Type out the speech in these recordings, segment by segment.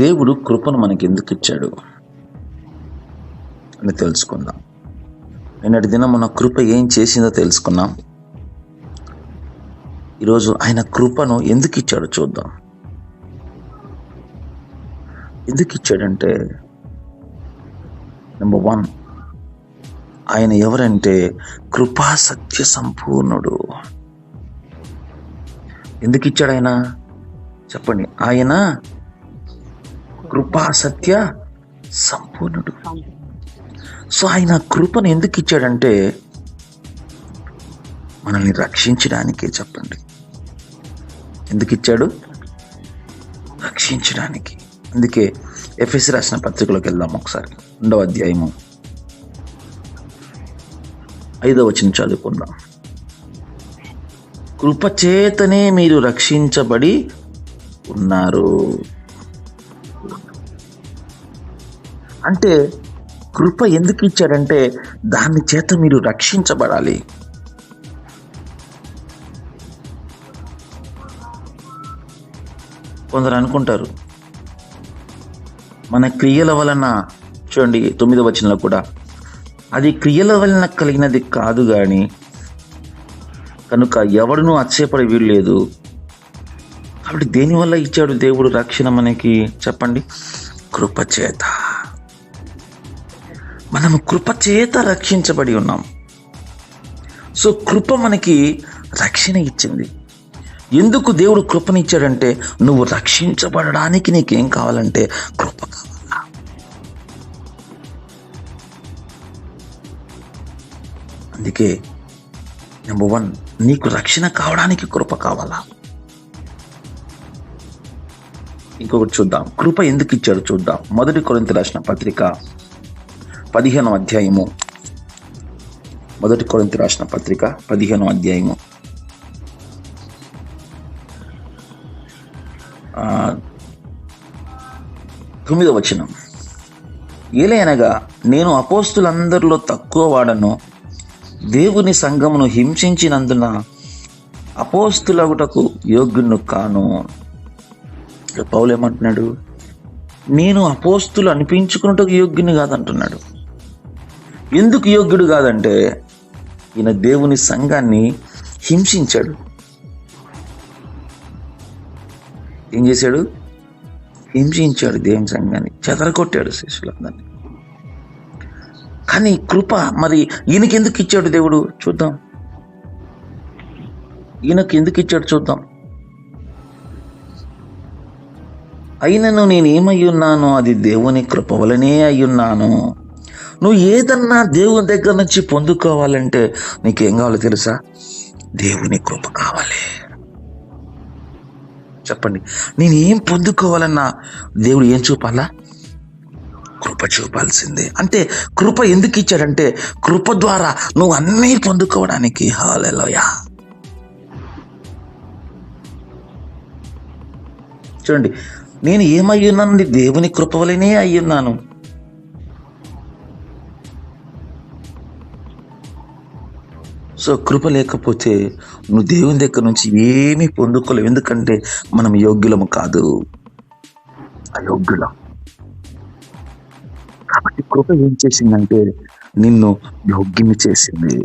దేవుడు కృపను మనకి ఎందుకు ఇచ్చాడు అని తెలుసుకుందాం. నిన్నటి దినం మన కృప ఏం చేసిందో తెలుసుకున్నాం. ఈరోజు ఆయన కృపను ఎందుకు ఇచ్చాడో చూద్దాం. ఎందుకు ఇచ్చాడంటే, నెంబర్ 1, ఆయన ఎవరంటే కృపా సత్య సంపూర్ణుడు. ఎందుకు ఇచ్చాడు ఆయన చెప్పండి? ఆయన కృపా సత్య సంపూర్ణుడు. సో ఆయన కృపను ఎందుకు ఇచ్చాడంటే మనల్ని రక్షించడానికే. చెప్పండి, ఎందుకు ఇచ్చాడు? రక్షించడానికి. అందుకే ఎఫెసీ రాసిన పత్రికలోకి వెళ్దాం ఒకసారి. 2వ అధ్యాయము 5వ వచనం చదువుకుందాం. కృప చేతనే మీరు రక్షించబడి ఉన్నారు. అంటే కృప ఎందుకు ఇచ్చాడంటే దాని చేత మీరు రక్షించబడాలి. కొందరు అనుకుంటారు మన క్రియల వలన, చూడండి 9వ వచనంలో కూడా, అది క్రియల వలన కలిగినది కాదు గాని కనుక ఎవడునూ అతిశయపడే వీలు లేదు. కాబట్టి దేనివల్ల ఇచ్చాడు దేవుడు రక్షణ మనకి? చెప్పండి, కృప చేత. మనము కృప చేత రక్షించబడి ఉన్నాం. సో కృప మనకి రక్షణ ఇచ్చింది. ఎందుకు దేవుడు కృపనిచ్చాడంటే నువ్వు రక్షించబడడానికి నీకేం కావాలంటే కృప కావాలా. అందుకే నెంబర్ 1, నీకు రక్షణ కావడానికి కృప కావాలా. ఇంకొకటి చూద్దాం, కృప ఎందుకు ఇచ్చాడు చూద్దాం. 1 కొరింథీయులకు రాసిన పత్రిక 15వ అధ్యాయము. 1 కొరింథీయులకు రాసిన పత్రిక 15వ అధ్యాయము 9వ వచనం. ఏలయనగా నేను అపోస్తులందరిలో తక్కువ వాడను, దేవుని సంఘమును హింసించినందున అపోస్తులగుటకు యోగ్యును కాను. పౌలు ఏమంటున్నాడు? నేను అపోస్తులు అనిపించుకున్నటకు యోగ్యుని కాదంటున్నాడు. ఎందుకు యోగ్యుడు కాదంటే ఈయన దేవుని సంఘాన్ని హింసించాడు. ఏం చేశాడు? హింసించాడు. దేవుని సంఘాన్ని చెదరగొట్టాడు, శిష్యులందరినీ. కానీ కృప మరి ఈయనకి ఎందుకు ఇచ్చాడు దేవుడు చూద్దాం. ఈయనకి ఎందుకు ఇచ్చాడు చూద్దాం. అయినను నేను ఏమై ఉన్నానో అది దేవుని కృప వలనే అయ్యున్నాను. నువ్వు ఏదన్నా దేవుని దగ్గర నుంచి పొందుకోవాలంటే నీకేం కావాలో తెలుసా? దేవుని కృప కావాలి. చెప్పండి, నేను ఏం పొందుకోవాలన్నా దేవుడు ఏం చూపాలా? కృప చూపాల్సిందే. అంటే కృప ఎందుకు ఇచ్చాడంటే కృప ద్వారా నువ్వు అన్నీ పొందుకోవడానికి. హల్లెలూయా. చూడండి, నేను ఏమై ఉన్నాను? దేవుని కృప వలనే అయ్యున్నాను. సో కృప లేకపోతే నువ్వు దేవుని దగ్గర నుంచి ఏమీ పొందుకోలేవు. ఎందుకంటే మనం యోగ్యులము కాదు, అయోగ్యులం. కాబట్టి కృప ఏం చేసిందంటే నిన్ను యోగ్యుని చేసింది.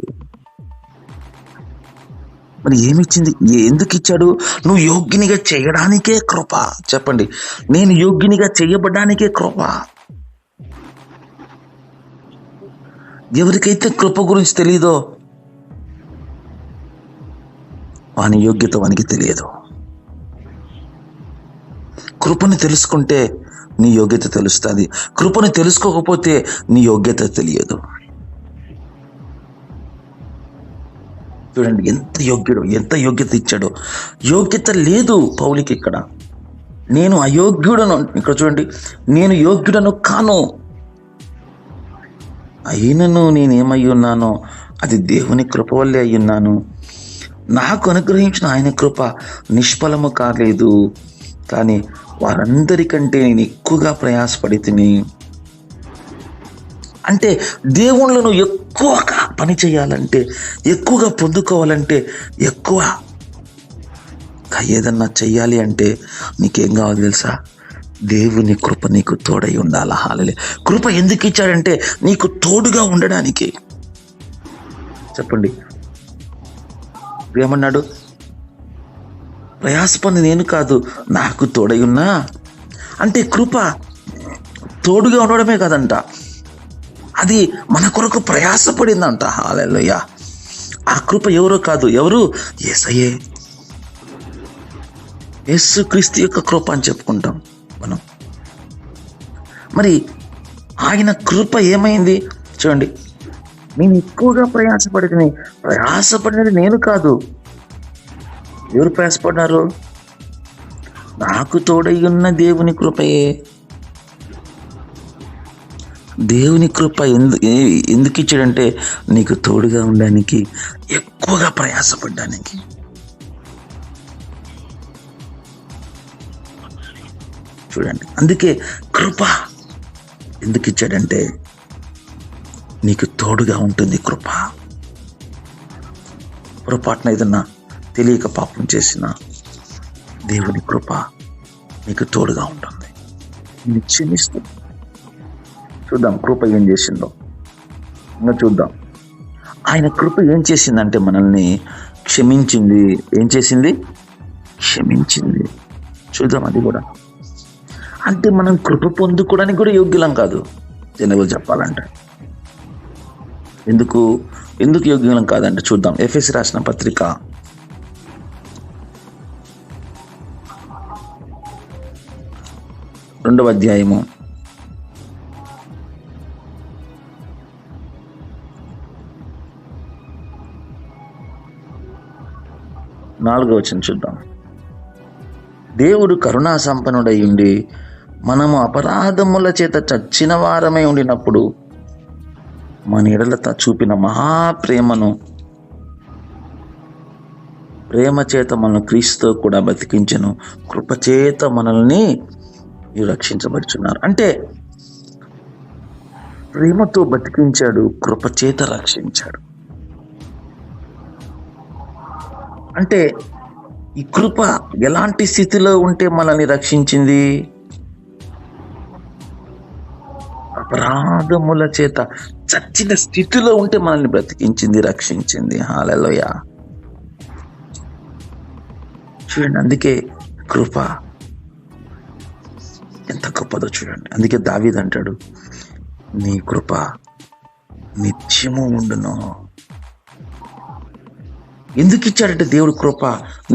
మరి ఏమిచ్చింది? ఎందుకు ఇచ్చాడు? నువ్వు యోగ్యునిగా చేయడానికే కృప. చెప్పండి, నేను యోగ్యునిగా చేయబడ్డానికే కృప. ఎవరికైతే కృప గురించి తెలియదో వాని యోగ్యత వానికి తెలియదు. కృపను తెలుసుకుంటే నీ యోగ్యత తెలుస్తుంది. కృపను తెలుసుకోకపోతే నీ యోగ్యత తెలియదు. చూడండి ఎంత యోగ్యుడు, ఎంత యోగ్యత ఇచ్చాడు. యోగ్యత లేదు పౌలుకి ఇక్కడ. నేను అయోగ్యుడను. ఇక్కడ చూడండి, నేను యోగ్యుడను కాను, అయినను నేనేమై ఉన్నానో అది దేవుని కృప వల్లే అయ్యున్నాను. నాకు అనుగ్రహించిన ఆయన కృప నిష్ఫలము కాలేదు, కానీ వారందరికంటే నేను ఎక్కువగా ప్రయాసపడి తిని. అంటే దేవుళ్ళు నువ్వు ఎక్కువగా పని చేయాలంటే, ఎక్కువగా పొందుకోవాలంటే, ఎక్కువ ఏదన్నా చెయ్యాలి అంటే నీకేం కావాలి తెలుసా? దేవుని కృప నీకు తోడై ఉండాలా. హల్లెలూయా. కృప ఎందుకు ఇచ్చాడంటే నీకు తోడుగా ఉండడానికి. చెప్పండి, ఏమన్నాడు? ప్రయాసపడి నేను కాదు, నాకు తోడై ఉన్నా. అంటే కృప తోడుగా ఉండడమే కాదంట, అది మన కొరకు ప్రయాసపడిందంట. హల్లెలూయా. ఆ కృప ఎవరో కాదు, ఎవరు? యేసయ్యే. యేసుక్రీస్తు యొక్క కృప అని చెప్పుకుంటాం మనం. మరి ఆయన కృప ఏమైంది చూడండి. నేను ఎక్కువగా ప్రయాసపడినది నేను కాదు. ఎవరు ప్రయాసపడినారు? నాకు తోడై ఉన్న దేవుని కృపయే. దేవుని కృప ఎందుకు ఇచ్చాడంటే నీకు తోడుగా ఉండడానికి, ఎక్కువగా ప్రయాసపడడానికి. చూడండి, అందుకే కృప ఎందుకు ఇచ్చాడంటే నీకు తోడుగా ఉంటుంది. కృప పొరపాటున ఏదన్నా తెలియక పాపం చేసిన దేవుని కృప నీకు తోడుగా ఉంటుంది, నిన్ను క్షమిస్తుంది. చూద్దాం కృప ఏం చేసిందో. ఇంకా చూద్దాం. ఆయన కృప ఏం చేసిందంటే మనల్ని క్షమించింది. ఏం చేసింది? క్షమించింది. చూద్దాం అది కూడా. అంటే మనం కృప పొందుకోవడానికి కూడా యోగ్యులం కాదు, జనరల్గా చెప్పాలంటే. ఎందుకు యోగ్యులం కాదంటే చూద్దాం. ఎఫెసీ రాసిన పత్రిక 2వ అధ్యాయము 4వ వచనం చూద్దాం. దేవుడు కరుణా సంపన్నుడై ఉండి మనము అపరాధముల చేత చచ్చిన వారమై ఉండినప్పుడు మన ఎడల చూపిన మహాప్రేమ చేత మనల్ని క్రీస్తుతో కూడా బతికించెను. కృపచేత మనల్ని రక్షించబడుచున్నారు. అంటే ప్రేమతో బతికించాడు, కృపచేత రక్షించాడు. అంటే ఈ కృప ఎలాంటి స్థితిలో ఉంటే మనల్ని రక్షించింది? అపరాధముల చేత చచ్చిన స్థితిలో ఉంటే మనల్ని బ్రతికించింది, రక్షించింది. హల్లెలూయా. చూడండి, అందుకే కృప ఎంత గొప్పదో చూడండి. అందుకే దావీదు అంటాడు, నీ కృప నిత్యము ఉండును. ఎందుకు ఇచ్చాడంటే దేవుడు కృప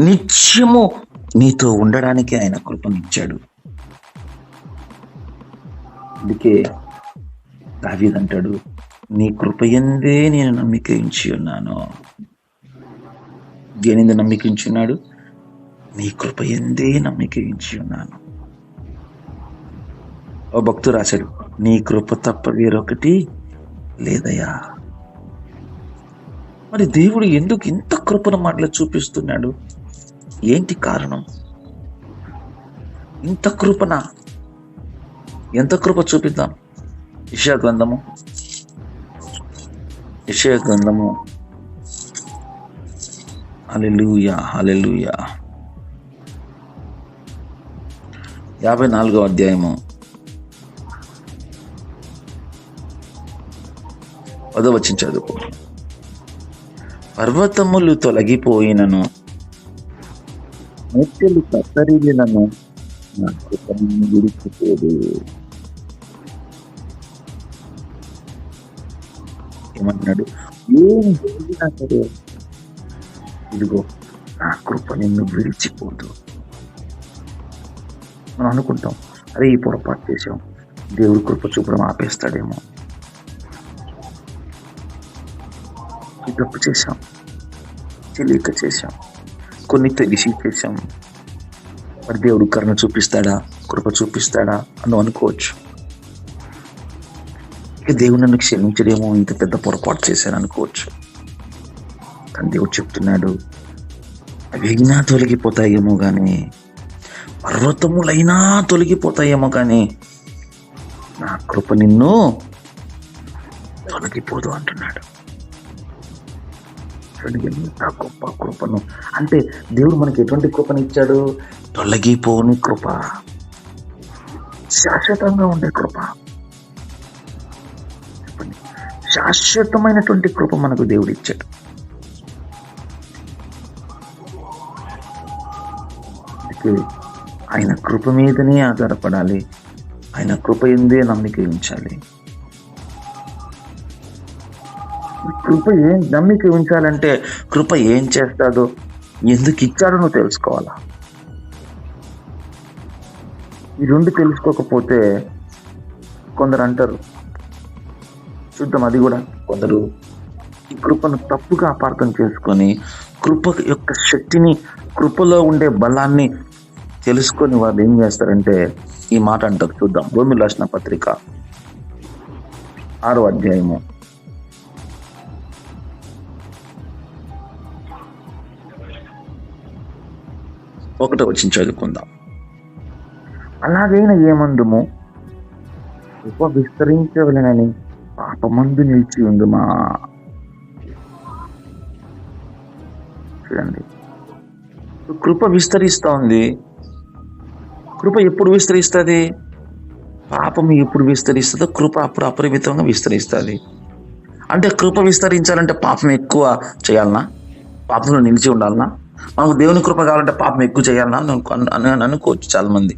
నిత్యము నీతో ఉండడానికి ఆయన కృపనిచ్చాడు. అందుకే దావీదు అంటాడు, నీ కృప యందే నేను నమ్మిక ఉంచి ఉన్నాను. దేనింది నమ్మిక ఉంచున్నాడు? నీ కృప యందే నమ్మిక ఉంచి ఉన్నాను. ఓ భక్తుడు రాశాడు, నీ కృప తప్ప వేరొకటి లేదయ్యా. మరి దేవుడు ఎందుకు ఇంత కృపను మాటలు చూపిస్తున్నాడు? ఏంటి కారణం? ఇంత కృపన ఎంత కృప చూపిద్దాం. యెషయా గ్రంథము 54వ అధ్యాయము 10వ వచనం చదువుకో. పర్వతములు తొలగిపోయినను, మెట్టెలు కత్తరిల్లినను నా కృప నిన్ను విడిచిపోదు. ఏమంటున్నాడు? ఏం జరిగినా సరే ఇదిగో నా కృప నిన్ను విడిచిపోదు. మనం అనుకుంటాం, అరే ఈ పొరపాటు చేసాం, దేవుడి కృప చూపడం ఆపేస్తాడేమో, ఈ తప్పు చేశాం, తెలియక చేశాం, కొన్ని తెలిసి చేశాం, మరి దేవుడు కరుణ చూపిస్తాడా, కృప చూపిస్తాడా అని అనుకోవచ్చు. ఇక దేవుడు నన్ను క్షమించడేమో, ఇంత పెద్ద పొరపాటు చేశాను అనుకోవచ్చు. కానీ దేవుడు చెప్తున్నాడు, అవిగినా తొలగిపోతాయేమో కానీ, పర్వతములైనా తొలగిపోతాయేమో కానీ నా కృప నిన్ను తొలగిపోదు అంటున్నాడు. ఎంత గొప్ప కృపను! అంటే దేవుడు మనకి ఎటువంటి కృపను ఇచ్చాడు? తొలగిపోని కృప. శాశ్వతంగా ఉండే కృప. చెప్పండి, శాశ్వతమైనటువంటి కృప మనకు దేవుడు ఇచ్చాడు. అందుకే ఆయన కృప మీదనే ఆధారపడాలి, ఆయన కృప ఎందే నమ్మిక ఉంచాలి. కృప నమ్మిక ఉంచాలంటే కృప ఏం చేస్తాడో, ఎందుకు ఇచ్చాడో నువ్వు తెలుసుకోవాలా. ఈ రెండు తెలుసుకోకపోతే కొందరు అంటారు, చూద్దాం అది కూడా, కొందరు ఈ కృపను తప్పుగా అపార్థం చేసుకొని కృప యొక్క శక్తిని, కృపలో ఉండే బలాన్ని తెలుసుకొని వాళ్ళు ఏం చేస్తారంటే ఈ మాట అంటారు. చూద్దాం, రోమీయులకు రాసిన పత్రిక 6వ అధ్యాయము 1వ వచనం చదువుకుందాం. అలాగైనా ఏమందుము, కృప విస్తరించవలెనని పాపమందు నిలిచి ఉందుమా. చూడండి, కృప విస్తరిస్తూ ఉంది. కృప ఎప్పుడు విస్తరిస్తుంది? పాపం ఎప్పుడు విస్తరిస్తుందో కృప అప్పుడు అపరిమితంగా విస్తరిస్తుంది. అంటే కృప విస్తరించాలంటే పాపం ఎక్కువ చేయాలన్నా, పాపంలో నిలిచి ఉండాలన్నా, మనకు దేవుని కృప కావాలంటే పాపం ఎక్కువ చేయాలన్నా అని అనుకోవచ్చు చాలా మంది.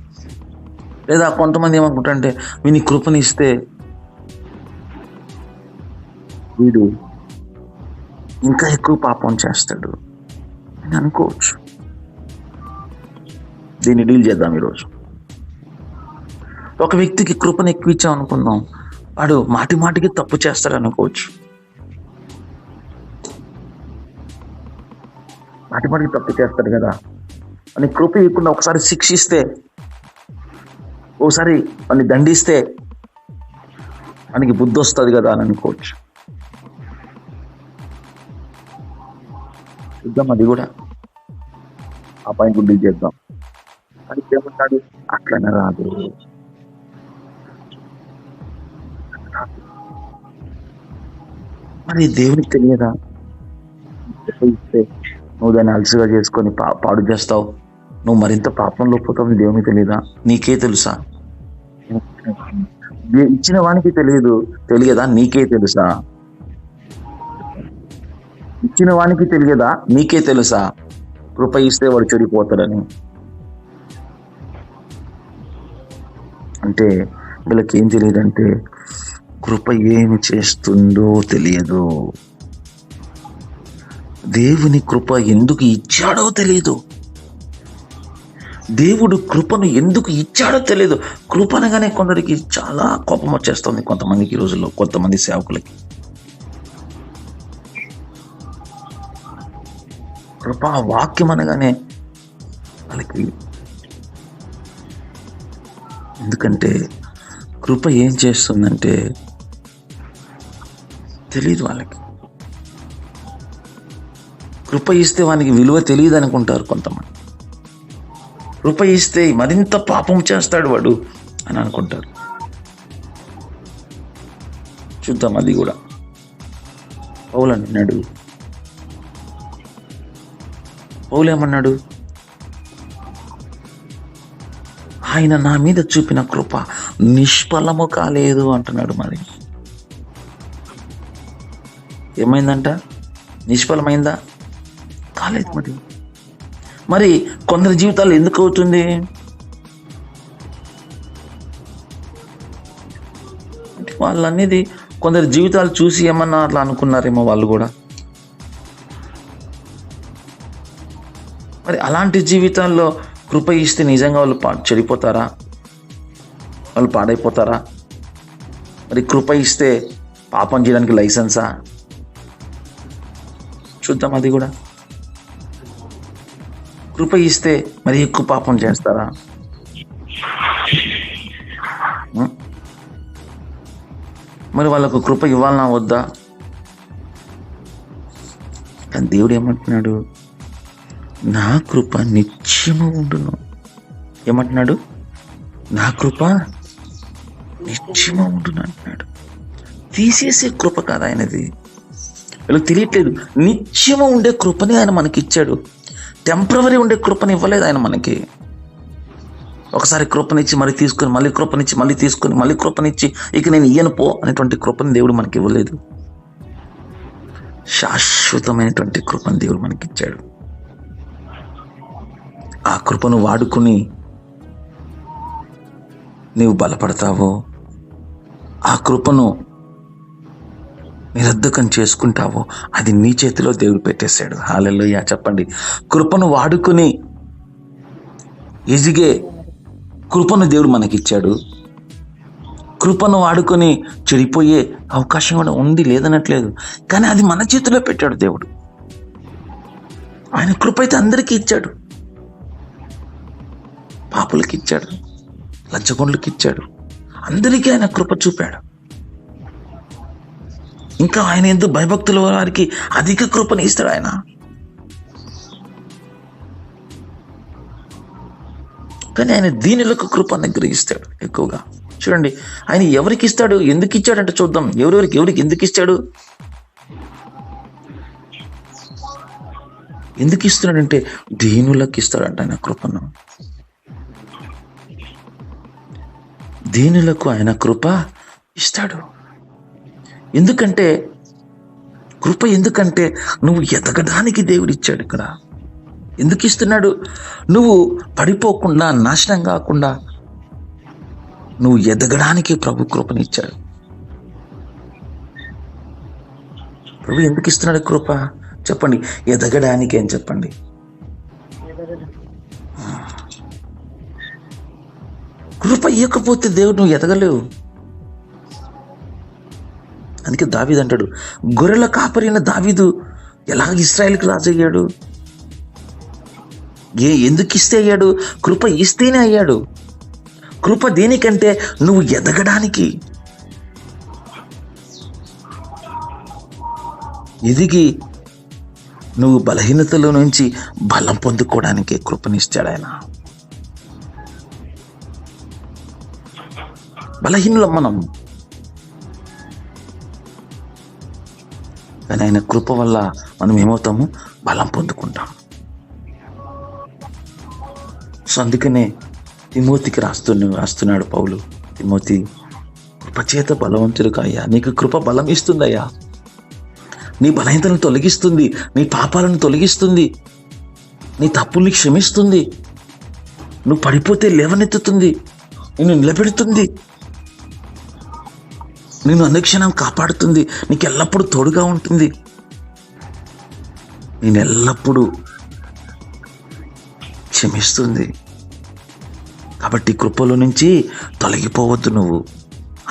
లేదా కొంతమంది ఏమనుకుంటారంటే వీని కృపనిస్తే వీడు ఇంకా ఎక్కువ పాపం చేస్తాడు అని అనుకోవచ్చు. దీన్ని డీల్ చేద్దాం ఈరోజు. ఒక వ్యక్తికి కృపను ఎక్కువ ఇచ్చాం అనుకుందాం, వాడు మాటి మాటికి తప్పు చేస్తాడు అనుకోవచ్చు. మాటి మాటికి తప్పు చేస్తాడు కదా అని కృప ఇవ్వకుండా ఒకసారి శిక్షిస్తే, ఒకసారి వాడిని దండిస్తే మనకి బుద్ధి వస్తుంది కదా అని అనుకోవచ్చు. చూద్దాం అది కూడా, ఆ పాయింట్ డీల్ చేద్దాం. అని ఏమంటాడు, అట్లనే రాదు. మరి దేవునికి తెలియదా? ఇస్తే నువ్వు దాన్ని అలసిగా చేసుకొని పాడు చేస్తావు, నువ్వు మరింత పాపంలో పోతావు, దేవునికి తెలియదా? నీకే తెలుసా? ఇచ్చిన వానికి తెలియదా? నీకే తెలుసా? ఇచ్చిన వానికి తెలియదా? నీకే తెలుసా కృప ఇస్తే వాడు చెడిపోతాడని? అంటే వీళ్ళకి ఏం తెలియదంటే కృప ఏమి చేస్తుందో తెలియదు. దేవుని కృప ఎందుకు ఇచ్చాడో తెలియదు. దేవుడు కృపను ఎందుకు ఇచ్చాడో తెలియదు. కృప అనగానే కొందరికి చాలా కోపం వచ్చేస్తుంది, కొంతమందికి ఈ రోజుల్లో, కొంతమంది సేవకులకి. కృపా వాక్యం అనగానే వాళ్ళకి, ఎందుకంటే కృప ఏం చేస్తుందంటే తెలియదు వాళ్ళకి. కృప ఇస్తే వానికి విలువ తెలియదు అనుకుంటారు కొంతమంది. కృప ఇస్తే మరింత పాపం చేస్తాడు వాడు అని అనుకుంటారు. చూద్దాం అది కూడా. పౌలు అంటున్నాడు, పౌలు ఏమన్నాడు, ఆయన నా మీద చూపిన కృప నిష్ఫలము కాలేదు అంటున్నాడు. మరి ఏమైందంట? నిష్ఫలమైందా? కాలేదు. మరి కొందరి జీవితాలు ఎందుకు అవుతుంది? వాళ్ళు అనేది కొందరి జీవితాలు చూసి ఏమన్నా అట్లా అనుకున్నారేమో వాళ్ళు కూడా. మరి అలాంటి జీవితాల్లో కృప ఇస్తే నిజంగా వాళ్ళు చెడిపోతారా? వాళ్ళు పాడైపోతారా? మరి కృప ఇస్తే పాపం చేయడానికి లైసెన్సా? చూద్దాం అది కూడా. కృప ఇస్తే మరి ఎక్కువ పాపం చేస్తారా? మరి వాళ్ళకు కృప ఇవ్వాలన్నా వద్దా? కానీ దేవుడు ఏమంటున్నాడు, నా కృప నిత్యము ఉండును. ఏమంటున్నాడు? నా కృప నిత్యము ఉండును అంటున్నాడు. తీసేసే కృప కాదు ఆయనది. వీళ్ళకి తెలియట్లేదు. నిత్యము ఉండే కృపని ఆయన మనకి ఇచ్చాడు. టెంపరవరీ ఉండే కృపని ఇవ్వలేదు ఆయన మనకి. ఒకసారి కృపనిచ్చి మళ్ళీ తీసుకొని, మళ్ళీ కృపనిచ్చి మళ్ళీ తీసుకొని, మళ్ళీ కృపనిచ్చి ఇక నేను ఇయ్యను పో అనేటువంటి కృపను దేవుడు మనకి ఇవ్వలేదు. శాశ్వతమైనటువంటి కృపను దేవుడు మనకిచ్చాడు. ఆ కృపను వాడుకుని నీవు బలపడతావో, ఆ కృపను నిరర్ధకం చేసుకుంటావో, అది నీ చేతిలో దేవుడు పెట్టేశాడు. హల్లెలూయా చెప్పండి. కృపను వాడుకుని ఎదిగే కృపను దేవుడు మనకిచ్చాడు. కృపను వాడుకొని చెడిపోయే అవకాశం కూడా ఉంది, లేదనట్లేదు. కానీ అది మన చేతిలో పెట్టాడు దేవుడు. ఆయన కృప అయితే అందరికీ ఇచ్చాడు. పాపులకి ఇచ్చాడు, లంచగొండ్లకి ఇచ్చాడు, అందరికీ ఆయన కృప చూపాడు. ఇంకా ఆయన ఎందుకు భయభక్తుల వారికి అధిక కృపని ఇస్తాడు ఆయన. కానీ ఆయన దీనులకు కృప అనుగ్రహిస్తాడు ఎక్కువగా. చూడండి, ఆయన ఎవరికి ఇస్తాడు, ఎందుకు ఇచ్చాడంటే చూద్దాం. ఎవరికి ఎందుకు ఇచ్చాడు, ఎందుకు ఇస్తున్నాడంటే దీనులకు ఇస్తాడంట ఆయన కృపను. దీనులకు ఆయన కృప ఇస్తాడు. ఎందుకంటే కృప, ఎందుకంటే నువ్వు ఎదగడానికి దేవుడు ఇచ్చాడు. ఇక్కడ ఎందుకు ఇస్తున్నాడు, నువ్వు పడిపోకుండా, నాశనం కాకుండా నువ్వు ఎదగడానికి ప్రభు కృపనిచ్చాడు. ప్రభు ఎందుకు ఇస్తున్నాడు కృప చెప్పండి, ఎదగడానికి అని చెప్పండి. కృప ఇవ్వకపోతే దేవుడు నువ్వు ఎదగలేవు. అందుకే దావీదు అంటాడు, గొర్రెల కాపరైన దావీదు ఎలా ఇశ్రాయేలుకి రాజు అయ్యాడు, ఎందుకు ఇస్తే అయ్యాడు, కృప ఇస్తేనే అయ్యాడు. కృప దేనికంటే నువ్వు ఎదగడానికి, ఎదిగి నువ్వు బలహీనతలో నుంచి బలం పొందుకోవడానికి కృపనిస్తాడు ఆయన. బలహీనులం మనం, కానీ ఆయన కృప వల్ల మనం ఏమవుతాము, బలం పొందుకుంటాం. సో అందుకనే తిమోతికి రాస్తున్నాడు పౌలు, తిమోతి కృపచేత బలవంతుడుగా అయ్యా, నీకు కృప బలం ఇస్తుందయ్యా, నీ బలహీనతలను తొలగిస్తుంది, నీ పాపాలను తొలగిస్తుంది, నీ తప్పుల్ని క్షమిస్తుంది, నువ్వు పడిపోతే లేవనెత్తుతుంది, నిన్ను నిలబెడుతుంది, నిన్ను అనుక్షణం కాపాడుతుంది, నీకు ఎల్లప్పుడూ తోడుగా ఉంటుంది, నేను ఎల్లప్పుడూ క్షమిస్తుంది. కాబట్టి కృపలో నుంచి తొలగిపోవద్దు నువ్వు.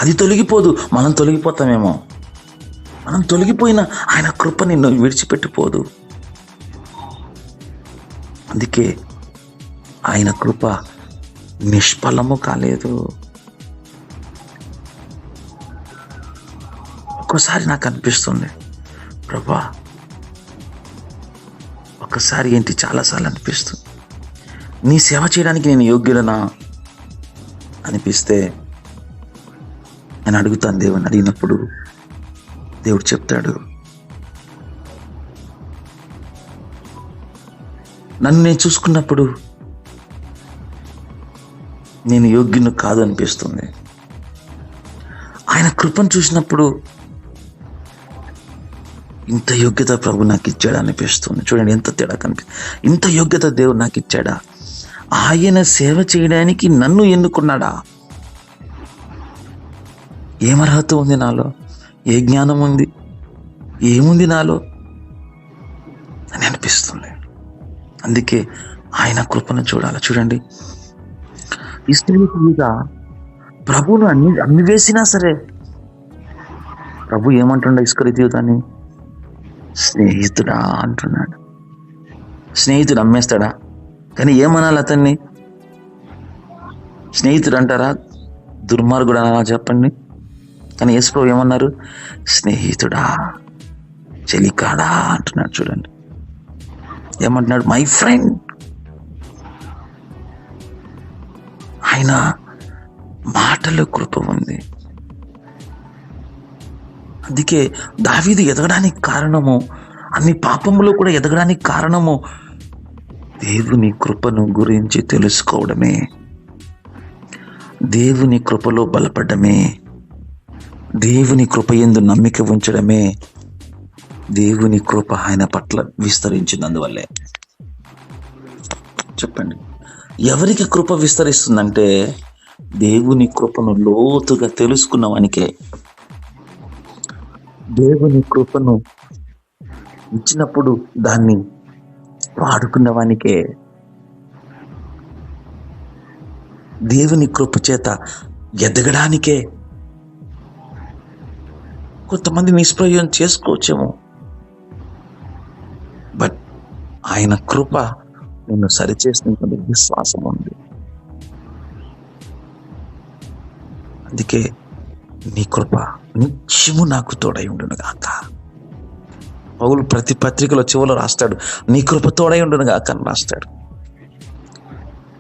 అది తొలగిపోదు, మనం తొలగిపోతామేమో. మనం తొలగిపోయినా ఆయన కృప నిన్ను విడిచిపెట్టిపోదు. అందుకే ఆయన కృప నిష్ఫలము కాలేదు. ఒక్కోసారి నాకు అనిపిస్తుంది, ప్రభా ఒక్కసారి ఏంటి, చాలాసార్లు అనిపిస్తుంది, నీ సేవ చేయడానికి నేను యోగ్యుడనా అనిపిస్తే నేను అడుగుతాను దేవుని. అడిగినప్పుడు దేవుడు చెప్తాడు, నన్ను నేను చూసుకున్నప్పుడు నేను యోగ్యుని కాదు అనిపిస్తుంది. ఆయన కృపను చూసినప్పుడు ఇంత యోగ్యత ప్రభు నాకు ఇచ్చాడా అనిపిస్తుంది. చూడండి ఎంత తేడా కనిపిస్తుంది. ఇంత యోగ్యత దేవుడు నాకు ఇచ్చాడా, ఆయన సేవ చేయడానికి నన్ను ఎన్నుకున్నాడా, ఏమర్హత ఉంది నాలో, ఏ జ్ఞానం ఉంది, ఏముంది నాలో అని అనిపిస్తుంది. అందుకే ఆయన కృపను చూడాలి. చూడండి, ఇస్రాయేలీయులుగా ప్రభువును అన్ని వేసినా సరే ప్రభు ఏమంటుండ ఇస్కరియోతుని, స్నేహితుడా అంటున్నాడు. స్నేహితుడు అమ్మేస్తాడా? కానీ ఏమనాలి అతన్ని? స్నేహితుడు అంటారా, దుర్మార్గుడు అనాలా చెప్పండి? కానీ యేసు ప్రభు ఏమన్నారు? స్నేహితుడా, చెలికాడా అంటున్నాడు. చూడండి ఏమంటున్నాడు, మై ఫ్రెండ్. ఆయన మాటలో కృప ఉంది. అందుకే దావీదు ఎదగడానికి కారణము, అన్ని పాపములో కూడా ఎదగడానికి కారణము దేవుని కృపను గురించి తెలుసుకోవడమే. దేవుని కృపలో బలపడమే, దేవుని కృపయందు నమ్మిక ఉంచడమే దేవుని కృప ఆయన పట్ల విస్తరించినందువల్లే. చెప్పండి, ఎవరికి కృప విస్తరిస్తుందంటే దేవుని కృపను లోతుగా తెలుసుకున్నవానికే. దేవుని కృపను ఇచ్చినప్పుడు దాన్ని వాడుకున్నవానికే. దేవుని కృప చేత ఎదగడానికే. కొంతమంది నిష్ప్రయోజనం చేసుకోవచ్చేమో, బట్ ఆయన కృప నిన్ను సరిచేసిన విశ్వాసం ఉంది. అందుకే నీ కృప నిత్యము నాకు తోడై ఉండును గాక. పౌలు ప్రతి పత్రికలో చివరిలో రాస్తాడు, నీ కృప తోడై ఉండును గాక అని రాస్తాడు.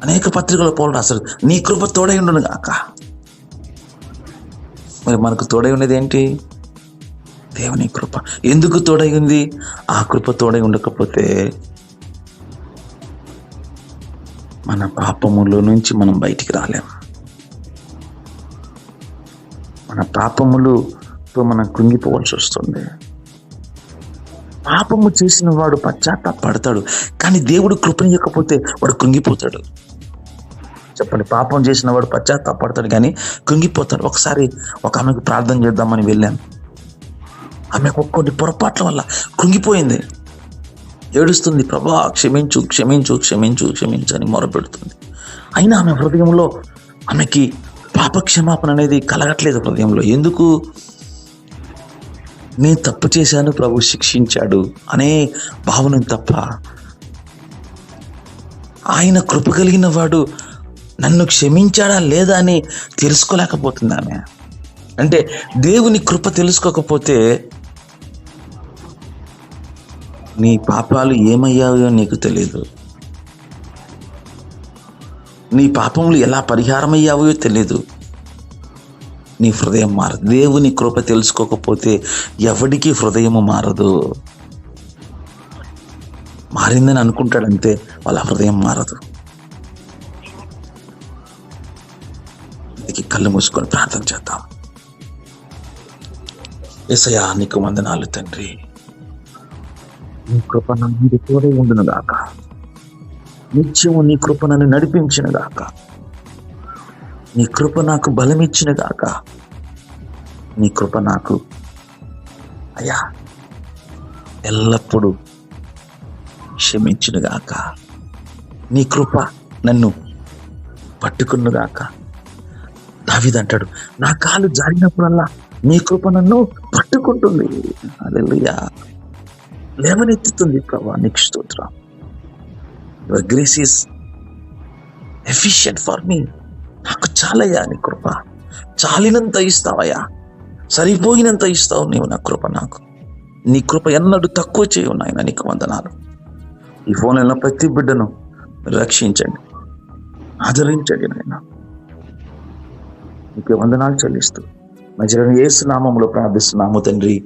అనేక పత్రికలో పౌలు రాస్తాడు, నీ కృప తోడై ఉండును గాక. మరి మనకు తోడై ఉండేది ఏంటి? దేవుని కృప. ఎందుకు తోడై ఉంది? ఆ కృప తోడై ఉండకపోతే మన పాపములో నుంచి మనం బయటికి రాలేము. మన పాపములతో మనం కృంగిపోవాల్సి వస్తుంది. పాపము చేసిన వాడు పశ్చాత్తాపడతాడు, కానీ దేవుడు కృపనియకపోతే వాడు కృంగిపోతాడు. చెప్పండి, పాపం చేసిన వాడు పశ్చాత్తాపడతాడు కానీ కృంగిపోతాడు. ఒకసారి ఒక ఆమెకు ప్రార్థన చేద్దామని వెళ్ళాను. ఆమెకు కొన్ని పొరపాట్ల వల్ల కృంగిపోయింది, ఏడుస్తుంది. ప్రభా క్షమించు క్షమించు క్షమించు క్షమించు అని మొరపెడుతుంది. అయినా ఆమె హృదయంలో ఆమెకి పాప క్షమాపణ అనేది కలగట్లేదు హృదయంలో. ఎందుకు? నేను తప్పు చేశాను, ప్రభు శిక్షించాడు అనే భావన తప్ప ఆయన కృప కలిగిన వాడు నన్ను క్షమించాడా లేదా అని తెలుసుకోలేకపోతుంది ఆమె. అంటే దేవుని కృప తెలుసుకోకపోతే నీ పాపాలు ఏమయ్యాయో నీకు తెలియదు, నీ పాపములు ఎలా పరిహారం అయ్యావో తెలియదు, నీ హృదయం మారదు. దేవుని కృప తెలుసుకోకపోతే ఎవడికి హృదయము మారదు. మారిందని అనుకుంటాడంతే, వాళ్ళ హృదయం మారదు. అందుకే కళ్ళు మూసుకొని ప్రార్థన చేద్దాం. యేసయ్యా నీకు వందనాలు తండ్రి, నీ కృప నా మీద తోడై ఉండును గాక. నిత్యము నీ కృప నన్ను నడిపించిన గాక. నీ కృప నాకు బలమిచ్చిన గాక. నీ కృప నాకు అయ్యా ఎల్లప్పుడూ క్షమించిన గాక. నీ కృప నన్ను పట్టుకున్న గాక. దావీదు అంటాడు, నా కాలు జారినప్పుడల్లా నీ కృప నన్ను పట్టుకుంటుంది. హల్లెలూయా, లేవనెత్తుతుంది. ప్రభా నీకు స్తోత్రం. Your grace is efficient for me. నాకు చాలయ్యా నీ కృప, చాలినంత ఇస్తావయ్యా, సరిపోయినంత ఇస్తావు నీవు. నా కృప నాకు, నీ కృప ఎన్నడూ తక్కువ చేయవు నాయన. నీకు వందనాలు. ఈ ఫోన్లో ప్రతి బిడ్డను రక్షించండి, ఆదరించండి నాయన. నీకు వందనాలు చెల్లిస్తూ నజరేయుడైన యేసు నామములో ప్రార్థిస్తున్నాము తండ్రి.